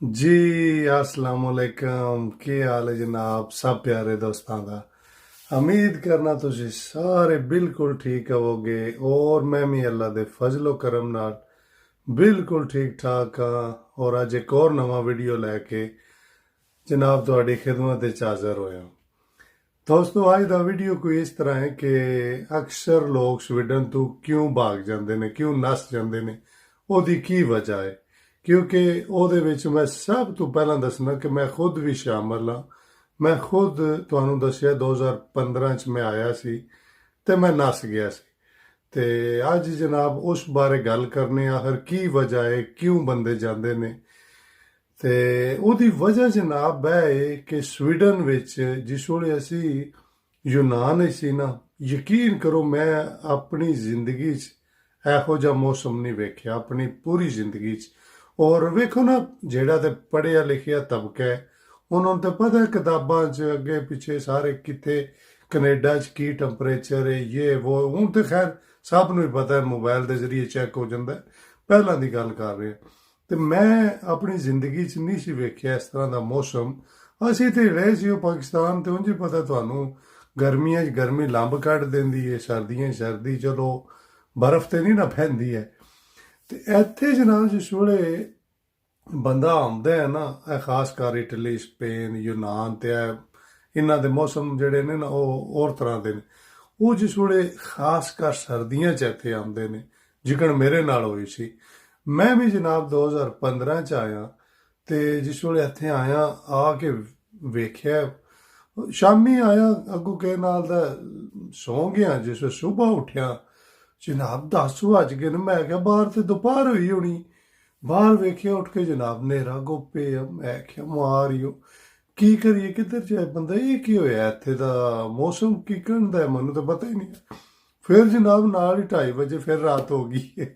जी अस्सलाम वालेकुम की हाल है जनाब। सब प्यारे दोस्तों का उम्मीद करना तुसी सारे बिल्कुल ठीक होवोगे और मैं भी अल्लाह दे फजलो करम नाल बिल्कुल ठीक ठाक हाँ। और अज एक और नवा वीडियो लैके जनाब तुहाडी खिदमत विच हाज़र होया। दोस्तों अज का वीडियो कोई इस तरह है कि अक्सर लोग स्वीडन तो क्यों भाग जाते हैं, क्यों नस जाते हैं, ਉਹਦੀ की वजह है। क्योंकि ਉਹਦੇ ਵਿੱਚ मैं सब तो पहला दसना कि मैं खुद भी शामिल हाँ। मैं खुद ਤੁਹਾਨੂੰ ਦੱਸਿਆ 2015 ਚ मैं आया सी ਤੇ मैं नस गया सी। ਤੇ ਅੱਜ जनाब उस बारे गल करने आखिर की वजह है, क्यों बंदे जाते हैं। ਤੇ ਉਹਦੀ ਵਜ੍ਹਾ ਜਨਾਬ ਇਹ ਹੈ ਕਿ ਸਵੀਡਨ ਵਿੱਚ ਜਿਸ ਵੇਲੇ ਅਸੀਂ ਯੂਨਾਨ ਵਿੱਚ ਸੀ ਨਾ, ਯਕੀਨ ਕਰੋ ਮੈਂ ਆਪਣੀ ਜ਼ਿੰਦਗੀ 'ਚ ਇਹੋ ਜਿਹਾ ਮੌਸਮ ਨਹੀਂ ਵੇਖਿਆ ਆਪਣੀ ਪੂਰੀ ਜ਼ਿੰਦਗੀ 'ਚ। ਔਰ ਵੇਖੋ ਨਾ ਜਿਹੜਾ ਤੇ ਪੜ੍ਹਿਆ ਲਿਖਿਆ ਤਬਕਾ ਹੈ ਉਹਨਾਂ ਨੂੰ ਤਾਂ ਪਤਾ ਕਿਤਾਬਾਂ 'ਚ ਅੱਗੇ ਪਿੱਛੇ ਸਾਰੇ ਕਿੱਥੇ ਕੈਨੇਡਾ 'ਚ ਕੀ ਟੈਂਪਰੇਚਰ ਹੈ, ਇਹ ਉਹ ਹੁਣ ਤਾਂ ਖੈਰ ਸਭ ਨੂੰ ਹੀ ਪਤਾ ਹੈ, ਮੋਬਾਈਲ ਦੇ ਜ਼ਰੀਏ ਚੈੱਕ ਹੋ ਜਾਂਦਾ। ਪਹਿਲਾਂ ਦੀ ਗੱਲ ਕਰ ਰਹੇ ਹਾਂ ਤੇ ਮੈਂ ਆਪਣੀ ਜ਼ਿੰਦਗੀ 'ਚ ਨਹੀਂ ਸੀ ਵੇਖਿਆ ਇਸ ਤਰ੍ਹਾਂ ਦਾ ਮੌਸਮ। ਅਸੀਂ ਤੇ ਰਹੇ ਸੀ ਉਹ ਪਾਕਿਸਤਾਨ ਤੇ ਉਂਝ ਹੀ ਪਤਾ ਤੁਹਾਨੂੰ ਗਰਮੀਆਂ 'ਚ ਗਰਮੀ ਲੰਬ ਕੱਢ ਦਿੰਦੀ ਹੈ, ਸਰਦੀਆਂ 'ਚ ਸਰਦੀ, ਚਲੋ ਬਰਫ਼ ਤੇ ਨਹੀਂ ਨਾ ਪੈਂਦੀ ਹੈ। ਤੇ ਇੱਥੇ ਜਨਾਬ ਜਿਸ ਵੇਲੇ ਬੰਦਾ ਆਉਂਦਾ ਹੈ ਨਾ, ਇਹ ਖਾਸ ਕਰ ਇਟਲੀ, ਸਪੇਨ, ਯੂਨਾਨ ਤੇ ਇਹਨਾਂ ਦੇ ਮੌਸਮ ਜਿਹੜੇ ਨੇ ਨਾ ਉਹ ਹੋਰ ਤਰ੍ਹਾਂ ਦੇ ਨੇ। ਉਹ ਜਿਸ ਵੇਲੇ ਖਾਸ ਕਰ ਸਰਦੀਆਂ 'ਚ ਇੱਥੇ ਆਉਂਦੇ ਨੇ, ਜਿਕਣ ਮੇਰੇ ਨਾਲ ਹੋਈ ਸੀ। ਮੈਂ ਵੀ ਜਨਾਬ 2015 ਚ ਆਇਆ ਤੇ ਜਿਸ ਵੇਲੇ ਇੱਥੇ ਆਇਆ ਆ ਕੇ ਵੇਖਿਆ, ਸ਼ਾਮੀ ਆਇਆ ਅੱਗੋਂ ਕੇ ਨਾਲ ਦਾ ਸੌਂ ਗਿਆ। ਜਿਸ ਵੇਲੇ ਸੁਬਾਹ ਉੱਠਿਆ ਜਨਾਬ 10 ਵੱਜ ਗਏ ਨੇ, ਮੈਂ ਕਿਹਾ ਬਾਹਰ ਤੇ ਦੁਪਹਿਰ ਹੋਈ ਹੋਣੀ। ਬਾਹਰ ਵੇਖਿਆ ਉੱਠ ਕੇ ਜਨਾਬ ਹਨੇਰਾ ਗੋਪੇ ਆ। ਮੈਂ ਕਿਹਾ ਮਾਰਿਓ ਕੀ ਕਰੀਏ, ਕਿੱਧਰ ਜਾਏ ਬੰਦਾ, ਇਹ ਕੀ ਹੋਇਆ ਇੱਥੇ ਦਾ ਮੌਸਮ ਕੀ ਕਹਿੰਦਾ, ਮੈਨੂੰ ਤਾਂ ਪਤਾ ਹੀ ਨਹੀਂ। ਫਿਰ ਜਨਾਬ ਨਾਲ ਹੀ 2:30 ਵਜੇ ਫਿਰ ਰਾਤ ਹੋ ਗਈ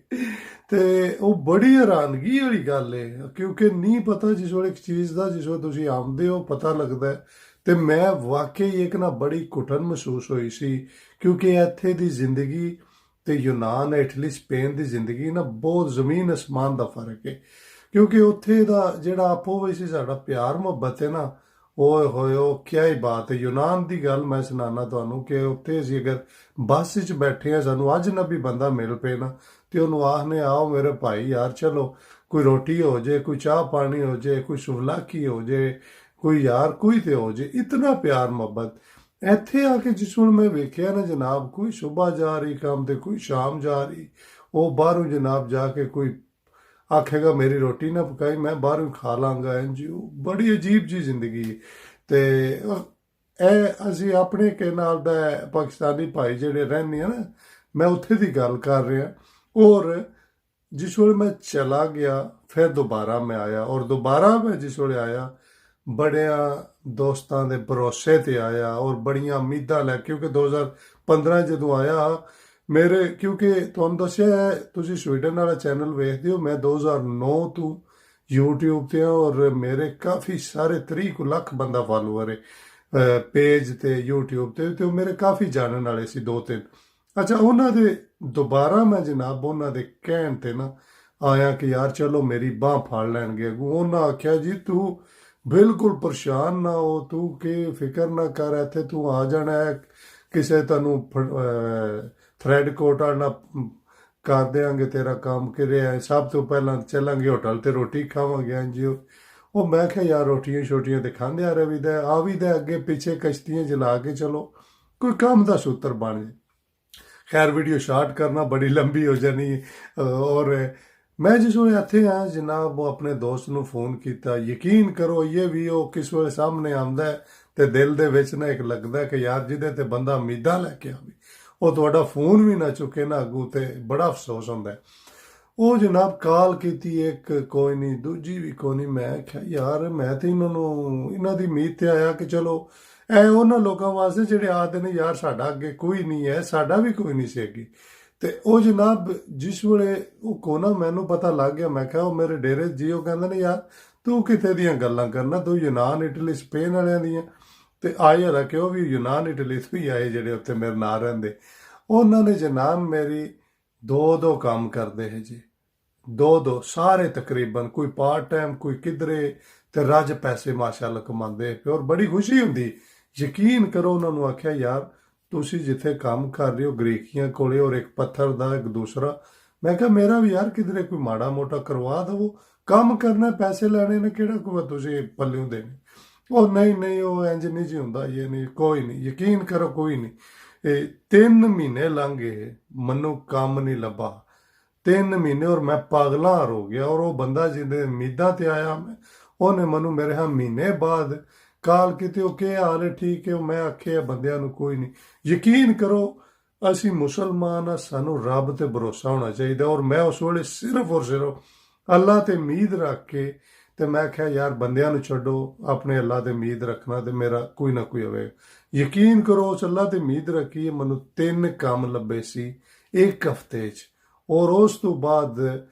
ਤੇ ਉਹ ਬੜੀ ਹੈਰਾਨਗੀ ਵਾਲੀ ਗੱਲ ਹੈ ਕਿਉਂਕਿ ਨਹੀਂ ਪਤਾ ਜਿਸ ਵੇਲੇ ਇੱਕ ਚੀਜ਼ ਦਾ ਜਿਸ ਵੇਲੇ ਤੁਸੀਂ ਆਉਂਦੇ ਹੋ ਪਤਾ ਲੱਗਦਾ ਹੈ। ਤੇ ਮੈਂ ਵਾਕਈ ਇੱਕ ਨਾ ਬੜੀ ਘੁਟਨ ਮਹਿਸੂਸ ਹੋਈ ਸੀ ਕਿਉਂਕਿ ਇੱਥੇ ਦੀ ਜ਼ਿੰਦਗੀ ਤੇ ਯੂਨਾਨ, ਇਟਲੀ, ਸਪੇਨ ਦੀ ਜ਼ਿੰਦਗੀ ਨਾ ਬਹੁਤ ਜ਼ਮੀਨ ਅਸਮਾਨ ਦਾ ਫਰਕ ਹੈ। ਕਿਉਂਕਿ ਉੱਥੇ ਦਾ ਜਿਹੜਾ ਆਪੋ ਵਿੱਚ ਸਾਡਾ ਪਿਆਰ ਮੁਹੱਬਤ ਹੈ ਨਾ, ਓਏ ਹੋਏ ਉਹ ਕਿਆ ਹੀ ਬਾਤ ਹੈ। ਯੂਨਾਨ ਦੀ ਗੱਲ ਮੈਂ ਸੁਣਾਉਣਾ ਤੁਹਾਨੂੰ ਕਿ ਉੱਥੇ ਅਸੀਂ ਅਗਰ ਬੱਸ 'ਚ ਬੈਠੇ ਹਾਂ, ਸਾਨੂੰ ਅਜਨਬੀ ਬੰਦਾ ਮਿਲ ਪਏ ਨਾ ਤੇ ਉਹਨੂੰ ਆਖਨੇ ਆਓ ਮੇਰੇ ਭਾਈ ਯਾਰ ਚਲੋ ਕੋਈ ਰੋਟੀ ਹੋ ਜੇ, ਕੋਈ ਚਾਹ ਪਾਣੀ ਹੋ ਜੇ, ਕੋਈ ਸੁਵਲਾਕੀ ਹੋ ਜੇ, ਕੋਈ ਯਾਰ ਕੋਈ ਤੇ ਹੋ ਜੇ, ਇਤਨਾ ਪਿਆਰ ਮੁਹੱਬਤ। ਇੱਥੇ ਆ ਕੇ ਜਿਸ ਵੇਲੇ ਮੈਂ ਵੇਖਿਆ ਨਾ ਜਨਾਬ, ਕੋਈ ਸੁਬਾਹ ਜਾ ਰਹੀ ਕੰਮ ਤੇ ਕੋਈ ਸ਼ਾਮ ਜਾ ਰਹੀ, ਉਹ ਬਾਹਰੋਂ ਜਨਾਬ ਜਾ ਕੇ ਕੋਈ ਆਖੇਗਾ ਮੇਰੀ ਰੋਟੀ ਨਾ ਪਕਾਈ, ਮੈਂ ਬਾਹਰੋਂ ਖਾ ਲਾਂਗਾ। ਇੰਝ ਬੜੀ ਅਜੀਬ ਜੀ ਜ਼ਿੰਦਗੀ। ਤੇ ਇਹ ਅਸੀਂ ਆਪਣੇ ਕੇ ਨਾਲ ਦਾ ਪਾਕਿਸਤਾਨੀ ਭਾਈ ਜਿਹੜੇ ਰਹਿੰਦੇ ਆ ਨਾ, ਮੈਂ ਉੱਥੇ ਦੀ ਗੱਲ ਕਰ ਰਿਹਾ। ਔਰ ਜਿਸ ਵੇਲੇ ਮੈਂ ਚਲਾ ਗਿਆ ਫਿਰ ਦੁਬਾਰਾ ਮੈਂ ਆਇਆ, ਔਰ ਦੁਬਾਰਾ ਮੈਂ ਜਿਸ ਵੇਲੇ ਆਇਆ ਬੜਿਆਂ ਦੋਸਤਾਂ ਦੇ ਭਰੋਸੇ ਤੇ ਆਇਆ ਔਰ ਬੜੀਆਂ ਉਮੀਦਾਂ ਲੈ, ਕਿਉਂਕਿ 2015 ਜਦੋਂ ਆਇਆ ਮੇਰੇ, ਕਿਉਂਕਿ ਤੁਹਾਨੂੰ ਦੱਸਿਆ ਤੁਸੀਂ ਸਵੀਡਨ ਵਾਲਾ ਚੈਨਲ ਵੇਖਦੇ ਹੋ, ਮੈਂ 2009 ਤੋਂ YouTube ਤੇ ਔਰ ਮੇਰੇ ਕਾਫੀ ਸਾਰੇ 30 ਲੱਖ ਬੰਦਾ ਫਾਲੋਅਰ ਹੈ ਪੇਜ ਤੇ YouTube ਤੇ ਉਹ ਮੇਰੇ ਕਾਫੀ ਜਾਣਨ ਵਾਲੇ ਸੀ 2-3। ਅੱਛਾ ਉਹਨਾਂ ਦੇ ਦੁਬਾਰਾ ਮੈਂ ਜਨਾਬ ਉਹਨਾਂ ਦੇ ਕਹਿਣ ਤੇ ਨਾ ਆਇਆ ਕਿ ਯਾਰ ਚਲੋ ਮੇਰੀ ਬਾਂਹ ਫੜ ਲੈਣਗੇ ਅੱਗੋਂ। ਉਹਨਾਂ ਆਖਿਆ ਜੀ ਤੂੰ ਬਿਲਕੁਲ ਪਰੇਸ਼ਾਨ ਨਾ ਹੋ, ਤੂੰ ਕਿ ਫਿਕਰ ਨਾ ਕਰ, ਇੱਥੇ ਤੂੰ ਆ ਜਾਣਾ ਹੈ, ਕਿਸੇ ਤੈਨੂੰ ਥਰੈਡ ਕੋਟ ਆਣਾ ਕਰ ਦਿਆਂਗੇ, ਤੇਰਾ ਕੰਮ ਕਰਿਆ, ਸਭ ਤੋਂ ਪਹਿਲਾਂ ਚੱਲਾਂਗੇ ਹੋਟਲ ਤੇ ਰੋਟੀ ਖਾਵਾਂਗੇ। ਜੀ ਉਹ ਮੈਂ ਕਿਹਾ ਯਾਰ ਰੋਟੀਆਂ ਛੋਟੀਆਂ ਤੇ ਖਾਂਦੇ ਆ ਰਵੀਦਾ ਆ ਵੀ ਦਾ ਅੱਗੇ ਪਿੱਛੇ ਕਸ਼ਤੀਆਂ ਜਲਾ ਕੇ ਚਲੋ ਕੋਈ ਕੰਮ ਦਾ ਸੂਤਰ ਬਣ ਜੇ। खैर वीडियो शार्ट करना बड़ी लंबी हो जानी। और मैं जिस वे इत्थे आया जनाब वो अपने दोस्त ਨੂੰ फ़ोन किया, यकीन करो ये भी वो किस वे सामने आंदा है ते दिल दे विच ना एक लगदा है कि यार जिहदे ते बंदा उम्मीदां लैके आवे ਉਹ ਤੁਹਾਡਾ फ़ोन भी ना चुके ना अगू ते बड़ा अफसोस होंदा है। ਉਹ जनाब कॉल की एक कोई नहीं, दूजी भी कोई नहीं। मैं आख्या यार मैं तो इन्हां दी उम्मीद ते आया कि चलो ਇਹ ਉਹਨਾਂ ਲੋਕਾਂ ਵਾਸਤੇ ਜਿਹੜੇ ਆਖਦੇ ਨੇ ਯਾਰ ਸਾਡਾ ਅੱਗੇ ਕੋਈ ਨਹੀਂ ਹੈ, ਸਾਡਾ ਵੀ ਕੋਈ ਨਹੀਂ ਸੀ ਅੱਗੇ। ਤੇ ਉਹ ਜਨਾਬ ਜਿਸ ਵੇਲੇ ਉਹ ਕੋਨਾ ਮੈਨੂੰ ਪਤਾ ਲੱਗ ਗਿਆ, ਮੈਂ ਕਿਹਾ ਉਹ ਮੇਰੇ ਡੇਰੇ ਜੀ, ਉਹ ਕਹਿੰਦੇ ਨੇ ਯਾਰ ਤੂੰ ਕਿਤੇ ਦੀਆਂ ਗੱਲਾਂ ਕਰਨਾ, ਤੂੰ ਯੂਨਾਨ, ਇਟਲੀ, ਸਪੇਨ ਵਾਲਿਆਂ ਦੀਆਂ। ਤੇ ਆਏ ਹਾਲਾਂਕਿ ਉਹ ਵੀ ਯੂਨਾਨ, ਇਟਲੀ ਤੋਂ ਹੀ ਆਏ ਜਿਹੜੇ ਉੱਥੇ ਮੇਰੇ ਨਾਲ ਰਹਿੰਦੇ। ਉਹਨਾਂ ਨੇ ਜਨਾਬ ਮੇਰੀ ਦੋ ਕੰਮ ਕਰਦੇ ਹੈ ਜੀ, ਦੋ ਦੋ ਸਾਰੇ ਤਕਰੀਬਨ, ਕੋਈ ਪਾਰਟ ਟਾਈਮ ਕੋਈ ਕਿਧਰੇ, ਤੇ ਰੱਜ ਪੈਸੇ ਮਾਸ਼ਾਅੱਲਾ ਕਮਾਉਂਦੇ ਪਏ ਔਰ ਬੜੀ ਖੁਸ਼ੀ ਹੁੰਦੀ। ਯਕੀਨ ਕਰੋ ਉਹਨਾਂ ਨੂੰ ਆਖਿਆ ਯਾਰ ਤੁਸੀਂ ਜਿੱਥੇ ਕੰਮ ਕਰ ਰਹੇ ਹੋ ਗਰੀਕੀਆਂ ਕੋਲੇ ਔਰ ਇੱਕ ਪੱਥਰ ਦਾ ਇੱਕ ਦੂਸਰਾ, ਮੈਂ ਕਿਹਾ ਮੇਰਾ ਵੀ ਯਾਰ ਕਿਧਰੇ ਕੋਈ ਮਾੜਾ ਮੋਟਾ ਕਰਵਾ ਦਵੋ, ਕੰਮ ਕਰਨਾ ਪੈਸੇ ਲੈਣੇ ਨੇ ਕਿਹੜਾ ਕੋਈ ਤੁਸੀਂ ਪੱਲਿਓਂ ਦੇਣੇ। ਉਹ ਨਹੀਂ ਨਹੀਂ ਉਹ ਇੰਜ ਨਹੀਂ ਜੀ ਹੁੰਦਾ, ਇਹ ਨਹੀਂ ਕੋਈ ਨਹੀਂ, ਯਕੀਨ ਕਰੋ ਕੋਈ ਨਹੀਂ। ਇਹ 3 ਮਹੀਨੇ ਲੰਘ ਗਏ ਮੈਨੂੰ ਕੰਮ ਨਹੀਂ ਲੱਭਾ, 3 ਮਹੀਨੇ ਔਰ ਮੈਂ ਪਾਗਲਾਂ ਹੋ ਗਿਆ। ਔਰ ਉਹ ਬੰਦਾ ਜਿਹਦੇ ਉਮੀਦਾਂ ਤੇ ਆਇਆ ਮੈਂ, ਉਹਨੇ ਮੈਨੂੰ ਮੇਰੇ ਹਾਂ ਮਹੀਨੇ ਬਾਅਦ ਕਾਲ ਕੀਤੀ, ਉਹ ਕੀ ਹਾਲ ਹੈ ਠੀਕ ਹੈ। ਮੈਂ ਆਖਿਆ ਬੰਦਿਆਂ ਨੂੰ ਕੋਈ ਨਹੀਂ, ਯਕੀਨ ਕਰੋ ਅਸੀਂ ਮੁਸਲਮਾਨ ਆ, ਸਾਨੂੰ ਰੱਬ ਤੇ ਭਰੋਸਾ ਹੋਣਾ ਚਾਹੀਦਾ। ਔਰ ਮੈਂ ਉਸ ਵੇਲੇ ਸਿਰਫ ਔਰ ਸਿਰਫ ਅੱਲਾ ਤੇ ਉਮੀਦ ਰੱਖ ਕੇ, ਤੇ ਮੈਂ ਕਿਹਾ ਯਾਰ ਬੰਦਿਆਂ ਨੂੰ ਛੱਡੋ, ਆਪਣੇ ਅੱਲਾ ਤੇ ਉਮੀਦ ਰੱਖਣਾ ਤੇ ਮੇਰਾ ਕੋਈ ਨਾ ਕੋਈ ਹੋਵੇ। ਯਕੀਨ ਕਰੋ ਉਸ ਅੱਲਾ ਤੇ ਉਮੀਦ ਰੱਖੀ, ਮੈਨੂੰ 3 ਕੰਮ ਲੱਭੇ ਸੀ 1 ਹਫ਼ਤੇ 'ਚ। ਔਰ ਉਸ ਤੋਂ ਬਾਅਦ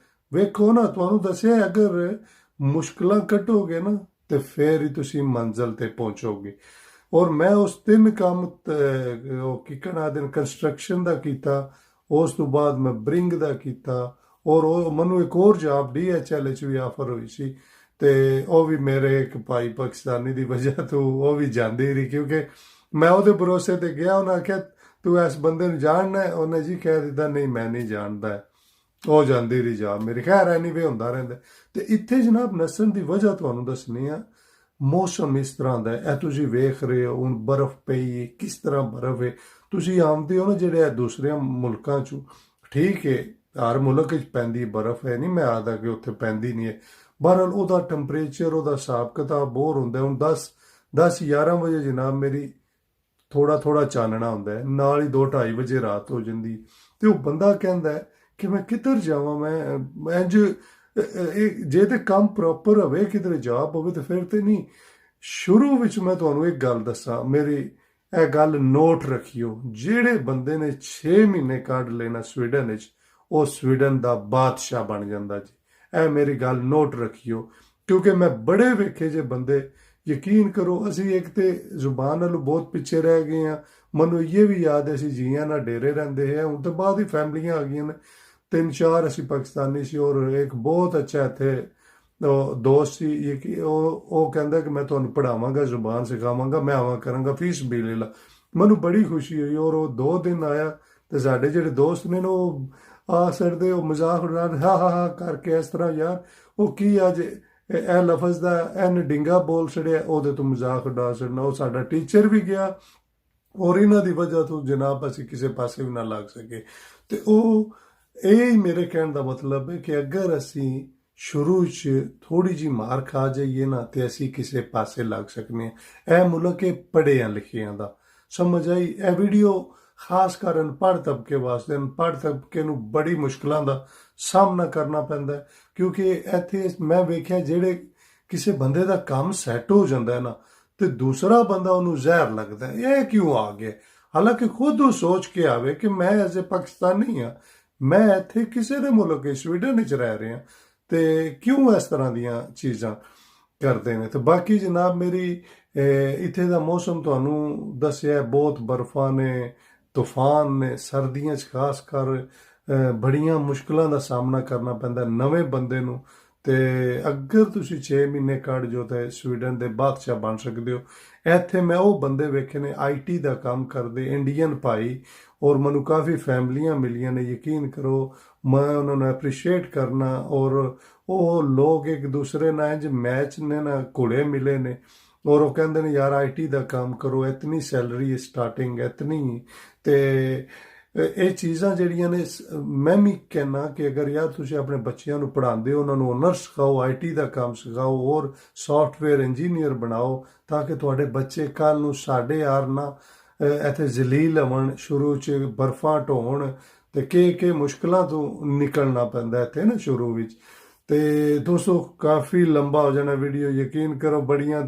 ਵੇਖੋ ਨਾ, ਤੁਹਾਨੂੰ ਦੱਸਿਆ ਅਗਰ ਮੁਸ਼ਕਲਾਂ ਕੱਟੋਗੇ ਨਾ ਤੇ ਫਿਰ ਹੀ ਤੁਸੀਂ ਮੰਜ਼ਿਲ ਤੇ ਪਹੁੰਚੋਗੇ। ਔਰ ਮੈਂ ਉਸ 3 ਕੰਮ ਉਹ ਕਿਕਣਾ ਦਿਨ ਕੰਸਟਰਕਸ਼ਨ ਦਾ ਕੀਤਾ, ਉਸ ਤੋਂ ਬਾਅਦ ਮੈਂ ਬਰਿੰਗ ਦਾ ਕੀਤਾ, ਔਰ ਉਹ ਮੈਨੂੰ ਇੱਕ ਹੋਰ ਜੌਬ DHL 'ਚ ਵੀ ਆਫਰ ਹੋਈ ਸੀ, ਤੇ ਉਹ ਵੀ ਮੇਰੇ ਇੱਕ ਭਾਈ ਪਾਕਿਸਤਾਨੀ ਦੀ ਵਜ੍ਹਾ ਤੋਂ ਉਹ ਵੀ ਜਾਂਦੀ ਰਹੀ, ਕਿਉਂਕਿ ਮੈਂ ਉਹਦੇ ਭਰੋਸੇ ਤੇ ਗਿਆ। ਉਹਨਾਂ ਆਖਿਆ ਤੂੰ ਇਸ ਬੰਦੇ ਨੂੰ ਜਾਣਦਾ ਹੈ? ਉਹਨੇ ਜੀ ਕਹਿ ਦਿੱਤਾ ਨਹੀਂ ਮੈਂ ਨਹੀਂ ਜਾਣਦਾ। ਉਹ ਜਾਂਦੀ ਰਹੀ ਜੌਬ ਮੇਰੀ, ਖੈਰ ਐਨੀਵੇ ਹੁੰਦਾ ਰਹਿੰਦਾ। ਤੇ ਇੱਥੇ ਜਨਾਬ ਨਸਣ ਦੀ ਵਜ੍ਹਾ ਤੁਹਾਨੂੰ ਦੱਸਣੀ ਆ, ਮੌਸਮ ਇਸ ਤਰ੍ਹਾਂ ਦਾ ਹੈ, ਇਹ ਤੁਸੀਂ ਵੇਖ ਰਹੇ ਹੋ ਹੁਣ ਬਰਫ਼ ਪਈ ਹੈ, ਕਿਸ ਤਰ੍ਹਾਂ ਬਰਫ਼ ਹੈ। ਤੁਸੀਂ ਆਉਂਦੇ ਹੋ ਨਾ ਜਿਹੜੇ ਦੂਸਰੇ ਮੁਲਕਾਂ 'ਚੋਂ, ਠੀਕ ਹੈ ਹਰ ਮੁਲਕ ਵਿੱਚ ਪੈਂਦੀ ਬਰਫ਼ ਹੈ, ਨਹੀਂ ਮੈਂ ਆਦਾ ਕਿ ਉੱਥੇ ਪੈਂਦੀ ਨਹੀਂ ਹੈ। ਬਹਰਹਾਲ ਉਹਦਾ ਟੈਂਪਰੇਚਰ, ਉਹਦਾ ਹਿਸਾਬ ਕਿਤਾਬ ਬਹੁਤ ਹੁੰਦਾ। ਹੁਣ 10-11 ਵਜੇ ਜਨਾਬ ਮੇਰੀ ਥੋੜਾ ਥੋੜਾ ਚਾਨਣਾ ਹੁੰਦਾ ਹੈ, ਨਾਲ ਹੀ 2-2:30 ਵਜੇ ਰਾਤ ਹੋ ਜਾਂਦੀ। ਤੇ ਉਹ ਬੰਦਾ ਕਹਿੰਦਾ ਕਿ ਮੈਂ ਕਿੱਧਰ ਜਾਵਾਂ, ਮੈਂ ਇੰਜ ਜੇ ਤੇ ਕੰਮ ਪ੍ਰੋਪਰ ਹੋਵੇ ਕਿਧਰੇ ਜੌਬ ਹੋਵੇ ਤੇ ਫਿਰ ਤੇ ਨਹੀਂ। ਸ਼ੁਰੂ ਵਿੱਚ ਮੈਂ ਤੁਹਾਨੂੰ ਇੱਕ ਗੱਲ ਦੱਸਾਂ, ਮੇਰੀ ਇਹ ਗੱਲ ਨੋਟ ਰੱਖਿਓ, ਜਿਹੜੇ ਬੰਦੇ ਨੇ 6 ਮਹੀਨੇ ਕੱਢ ਲੈਣਾ ਸਵੀਡਨ ਵਿੱਚ, ਉਹ ਸਵੀਡਨ ਦਾ ਬਾਦਸ਼ਾਹ ਬਣ ਜਾਂਦਾ ਜੀ। ਇਹ ਮੇਰੀ ਗੱਲ ਨੋਟ ਰੱਖਿਓ, ਕਿਉਂਕਿ ਮੈਂ ਬੜੇ ਵੇਖੇ ਜੇ ਬੰਦੇ। ਯਕੀਨ ਕਰੋ ਅਸੀਂ ਇੱਕ ਤੇ ਜ਼ੁਬਾਨ ਨਾਲੋਂ ਬਹੁਤ ਪਿੱਛੇ ਰਹਿ ਗਏ ਹਾਂ। ਮੈਨੂੰ ਇਹ ਵੀ ਯਾਦ ਹੈ ਅਸੀਂ ਜੀਆਂ ਨਾਲ ਡੇਰੇ ਰਹਿੰਦੇ ਹੈ, ਹੁਣ ਤੋਂ ਬਾਅਦ ਹੀ ਫੈਮਲੀਆਂ ਆ ਗਈਆਂ ਨੇ। 3-4 ਅਸੀਂ ਪਾਕਿਸਤਾਨੀ ਸੀ, ਔਰ ਇੱਕ ਬਹੁਤ ਅੱਛਾ ਇੱਥੇ ਦੋਸਤ ਸੀ ਕਿ ਉਹ ਕਹਿੰਦਾ ਕਿ ਮੈਂ ਤੁਹਾਨੂੰ ਪੜ੍ਹਾਵਾਂਗਾ, ਜ਼ੁਬਾਨ ਸਿਖਾਵਾਂਗਾ, ਮੈਂ ਆਵਾਂ ਕਰਾਂਗਾ ਫੀਸ ਵੀ ਲੈ ਲਾ। ਮੈਨੂੰ ਬੜੀ ਖੁਸ਼ੀ ਹੋਈ। ਔਰ ਉਹ 2 ਦਿਨ ਆਇਆ ਤੇ ਸਾਡੇ ਜਿਹੜੇ ਦੋਸਤ ਨੇ ਨਾ ਉਹ ਆ ਸਕਦੇ, ਉਹ ਮਜ਼ਾਕ ਉਡਾ ਹਾ ਹਾ ਹਾ ਕਰਕੇ ਇਸ ਤਰ੍ਹਾਂ, ਯਾਰ ਉਹ ਕੀ ਅੱਜ ਇਹ ਲਫ਼ਜ਼ ਦਾ ਐਨ ਡਿੰਗਾ ਬੋਲ ਛੜਿਆ, ਉਹਦੇ ਤੋਂ ਮਜ਼ਾਕ ਉਡਾ ਛੜਨਾ। ਉਹ ਸਾਡਾ ਟੀਚਰ ਵੀ ਗਿਆ ਔਰ ਇਹਨਾਂ ਦੀ ਵਜ੍ਹਾ ਤੋਂ ਜਨਾਬ ਅਸੀਂ ਕਿਸੇ ਪਾਸੇ ਵੀ ਨਾ ਲੱਗ ਸਕੇ। ਤੇ ਉਹ ਇਹ ਹੀ ਮੇਰੇ ਕਹਿਣ ਦਾ ਮਤਲਬ ਹੈ ਕਿ ਅਗਰ ਅਸੀਂ ਸ਼ੁਰੂ 'ਚ ਥੋੜੀ ਜਿਹੀ ਮਾਰ ਖਾ ਜਾਈਏ ਨਾ ਤੇ ਅਸੀਂ ਕਿਸੇ ਪਾਸੇ ਲੱਗ ਸਕਨੇ ਹਾਂ। ਇਹ ਮੁਲਕ ਹੈ ਪੜ੍ਹਿਆਂ ਲਿਖਿਆਂ ਦਾ, ਸਮਝ ਆਈ। ਇਹ ਵੀਡੀਓ ਖਾਸ ਕਰ ਅਨਪੜ੍ਹ ਤਬਕੇ ਵਾਸਤੇ, ਅਨਪੜ੍ਹ ਤਬਕੇ ਨੂੰ ਬੜੀ ਮੁਸ਼ਕਲਾਂ ਦਾ ਸਾਹਮਣਾ ਕਰਨਾ ਪੈਂਦਾ, ਕਿਉਂਕਿ ਇੱਥੇ ਮੈਂ ਵੇਖਿਆ ਜਿਹੜੇ ਕਿਸੇ ਬੰਦੇ ਦਾ ਕੰਮ ਸੈੱਟ ਹੋ ਜਾਂਦਾ ਹੈ ਨਾ, ਤੇ ਦੂਸਰਾ ਬੰਦਾ ਉਹਨੂੰ ਜ਼ਹਿਰ ਲੱਗਦਾ, ਇਹ ਕਿਉਂ ਆ ਗਿਆ। ਹਾਲਾਂਕਿ ਖੁਦ ਉਹ ਸੋਚ ਕੇ ਆਵੇ ਕਿ ਮੈਂ ਐਜ਼ ਏ ਪਾਕਿਸਤਾਨੀ ਹਾਂ, ਮੈਂ ਇੱਥੇ ਕਿਸੇ ਦੇ ਮੁਲਕ ਸਵੀਡਨ ਵਿੱਚ ਰਹਿ ਰਿਹਾ, ਤੇ ਕਿਉਂ ਇਸ ਤਰ੍ਹਾਂ ਦੀਆਂ ਚੀਜ਼ਾਂ ਕਰਦੇ ਨੇ। ਤੇ ਬਾਕੀ ਜਨਾਬ ਮੇਰੀ ਇੱਥੇ ਦਾ ਮੌਸਮ ਤੁਹਾਨੂੰ ਦੱਸਿਆ, ਬਹੁਤ ਬਰਫਾਂ ਨੇ, ਤੂਫਾਨ ਨੇ, ਸਰਦੀਆਂ 'ਚ ਖਾਸ ਕਰ ਬੜੀਆਂ ਮੁਸ਼ਕਲਾਂ ਦਾ ਸਾਹਮਣਾ ਕਰਨਾ ਪੈਂਦਾ ਨਵੇਂ ਬੰਦੇ ਨੂੰ। ਤੇ ਅਗਰ ਤੁਸੀਂ 6 ਮਹੀਨੇ ਕੱਢ ਜੋ ਤੇ ਸਵੀਡਨ ਦੇ ਬਾਦਸ਼ਾਹ ਬਣ ਸਕਦੇ ਹੋ। ਇੱਥੇ ਮੈਂ ਉਹ ਬੰਦੇ ਵੇਖੇ ਨੇ IT ਦਾ ਕੰਮ ਕਰਦੇ, ਇੰਡੀਅਨ ਭਾਈ, ਔਰ ਮੈਨੂੰ ਕਾਫੀ ਫੈਮਲੀਆਂ ਮਿਲੀਆਂ ਨੇ। ਯਕੀਨ ਕਰੋ ਮੈਂ ਉਹਨਾਂ ਨੂੰ ਐਪਰੀਸ਼ੀਏਟ ਕਰਨਾ, ਔਰ ਉਹ ਲੋਕ ਇੱਕ ਦੂਸਰੇ ਨਾਲ ਇੰਜ ਮੈਚ ਨੇ ਨਾ ਘੁਲੇ ਮਿਲੇ ਨੇ, ਔਰ ਉਹ ਕਹਿੰਦੇ ਨੇ ਯਾਰ IT ਦਾ ਕੰਮ ਕਰੋ, ਇਤਨੀ ਸੈਲਰੀ ਸਟਾਰਟਿੰਗ ਇਤਨੀ। ਤੇ ਇਹ ਚੀਜ਼ਾਂ ਜਿਹੜੀਆਂ ਨੇ, ਮੈਂ ਵੀ ਕਹਿਣਾ ਕਿ ਅਗਰ ਯਾਰ ਤੁਸੀਂ ਆਪਣੇ ਬੱਚਿਆਂ ਨੂੰ ਪੜ੍ਹਾਉਂਦੇ ਹੋ, ਉਹਨਾਂ ਨੂੰ ਹੁਨਰ ਸਿਖਾਓ, IT ਦਾ ਕੰਮ ਸਿਖਾਓ, ਔਰ ਸੌਫਟਵੇਅਰ ਇੰਜੀਨੀਅਰ ਬਣਾਓ, ਤਾਂ ਕਿ ਤੁਹਾਡੇ ਬੱਚੇ ਕੱਲ੍ਹ ਨੂੰ ਸਾਡੇ ਯਾਰ ਨਾ ਇੱਥੇ ਜ਼ਲੀਲ ਹੋਣ, ਸ਼ੁਰੂ 'ਚ ਬਰਫਾਂ ਢੋਣ, ਤੇ ਕਿ ਮੁਸ਼ਕਲਾਂ ਤੋਂ ਨਿਕਲਣਾ ਪੈਂਦਾ ਇੱਥੇ ਨਾ ਸ਼ੁਰੂ ਵਿੱਚ। ਤੇ ਦੋਸਤੋ ਕਾਫੀ ਲੰਬਾ ਹੋ ਜਾਣਾ ਵੀਡੀਓ, ਯਕੀਨ ਕਰੋ ਬੜੀਆਂ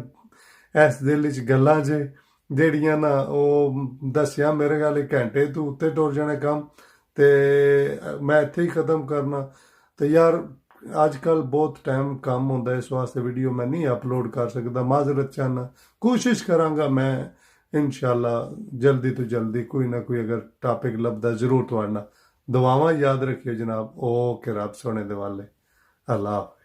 ਇਸ ਦਿਲ ਵਿੱਚ ਗੱਲਾਂ ਜੇ ਜਿਹੜੀਆਂ ਨਾ ਉਹ ਦੱਸਿਆ ਮੇਰੇ ਗੱਲ 1 ਘੰਟੇ ਤੋਂ ਉੱਤੇ ਟੁਰ ਜਾਣਾ ਕੰਮ, ਤੇ ਮੈਂ ਇੱਥੇ ਹੀ ਖ਼ਤਮ ਕਰਨਾ। ਤੇ ਯਾਰ ਅੱਜ ਕੱਲ੍ਹ ਬਹੁਤ ਟਾਈਮ ਕੰਮ ਹੁੰਦਾ, ਇਸ ਵਾਸਤੇ ਵੀਡੀਓ ਮੈਂ ਨਹੀਂ ਅਪਲੋਡ ਕਰ ਸਕਦਾ, ਮਾਜ਼ਰਤ ਚਾਹਨਾ। ਕੋਸ਼ਿਸ਼ ਕਰਾਂਗਾ ਮੈਂ ਇਨਸ਼ਾਅੱਲਾ ਜਲਦੀ ਤੋਂ ਜਲਦੀ ਕੋਈ ਨਾ ਕੋਈ ਅਗਰ ਟਾਪਿਕ ਲੱਭਦਾ ਜ਼ਰੂਰ ਤੁਹਾਡਾ। ਦੁਆਵਾਂ ਯਾਦ ਰੱਖਿਓ ਜਨਾਬ। ਓਕੇ, ਰੱਬ ਸੋਹਣੇ ਦੇ ਵਾਲੇ। ਅੱਲਾ